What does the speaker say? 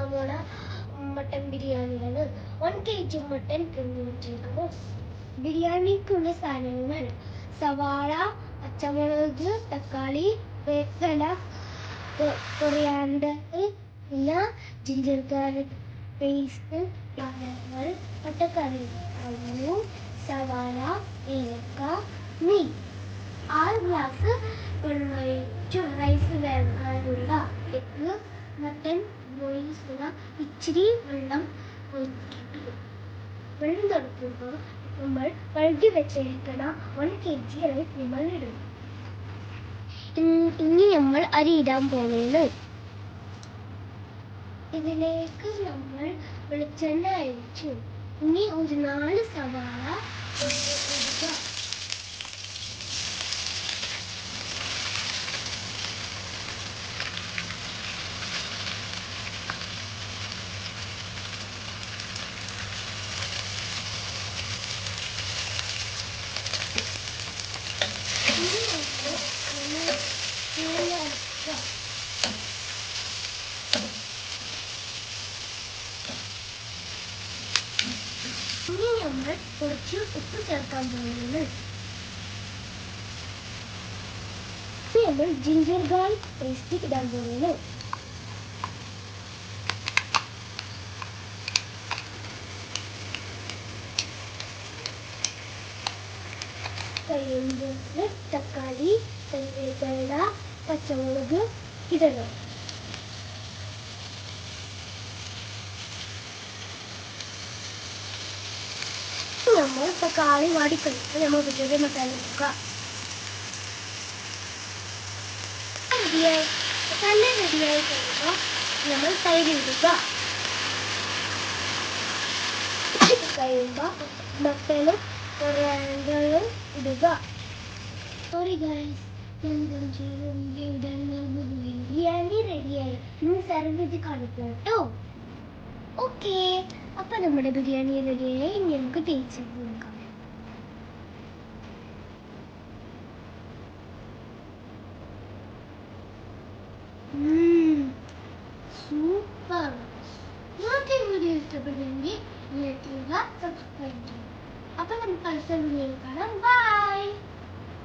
ഉണ്ടാക്കാൻ പോണ മട്ടൻ ബിരിയാണിയാണ്. 1 kg മട്ടൻ വെച്ചിരിക്കുന്നു. ബിരിയാണിക്കുള്ള സാധനങ്ങൾ: സവാള, പച്ചമുളക്, തക്കാളി, വേപ്പില, കൊറിയാണ്ടർ, പിന്നെ ജിഞ്ചർ ഗാർലിക് പേസ്റ്റ്, പച്ചക്കറി, സവാള, ഏലക്ക, നെയ്യ്. 6 ഗ്ലാസ് വെള്ളമൊഴിച്ചു റൈസ് വേകാനുള്ള എഗ്ഗ് മട്ടൻ ബോയിൽസുള്ള ഇച്ചിരി വെള്ളം ഒഴിച്ചിട്ട് വെള്ളം തിളക്കുമ്പോൾ കഴുകി വെച്ചിരിക്കുന്ന 1 kg റൈസ് നമ്മൾ ഇടും. ഇനി നമ്മൾ അരി ഇടാൻ പോകുന്നത്. ഇതിലേക്ക് നമ്മൾ വെളിച്ചെണ്ണ ഒഴിച്ചു. ഇനി ഒരു 4 സവാള ഇടുക. ഇനി നമ്മൾ കുറച്ച് ഉപ്പ് ചേർക്കാൻ പോകുന്നത്. ഇനി നമ്മൾ ജിഞ്ചർ ഗാർലിക് പേസ്റ്റ് ഇടാൻ പോകുന്നത്. കഴിയുമ്പോൾ തക്കാളി, വേപ്പില, പച്ചമുളക് ഇടണം. നമ്മൾ തക്കാളി വാടിക്കഴിഞ്ഞാൽ നമ്മൾ ബിരിയാണി മസാല ഇടുക. മസാല റെഡിയായി കഴിയുമ്പോൾ നമ്മൾ തൈര് ഇടുക. കഴിയുമ്പോൾ മട്ടനും കൊറിയാണ്ടറും ഇടുക. സോറി ഗൈസ്, ബിരിയാണി റെഡിയായി. ഇനി സെർവ് ചെയ്ത് കാണിക്കാം കേട്ടോ. ഓക്കെ, അപ്പൊ നമ്മുടെ ബിരിയാണി റെഡിയായി. ഇനി നമുക്ക് ടേസ്റ്റ് ചെയ്ത് നോക്കാം. സൂപ്പർ. നിങ്ങൾക്ക് വീഡിയോ ഇഷ്ടപ്പെട്ടെങ്കിൽ സബ്സ്ക്രൈബ് ചെയ്യും. അപ്പൊ നമുക്ക് അടുത്ത വീഡിയോയിൽ കാണാം. ബൈ.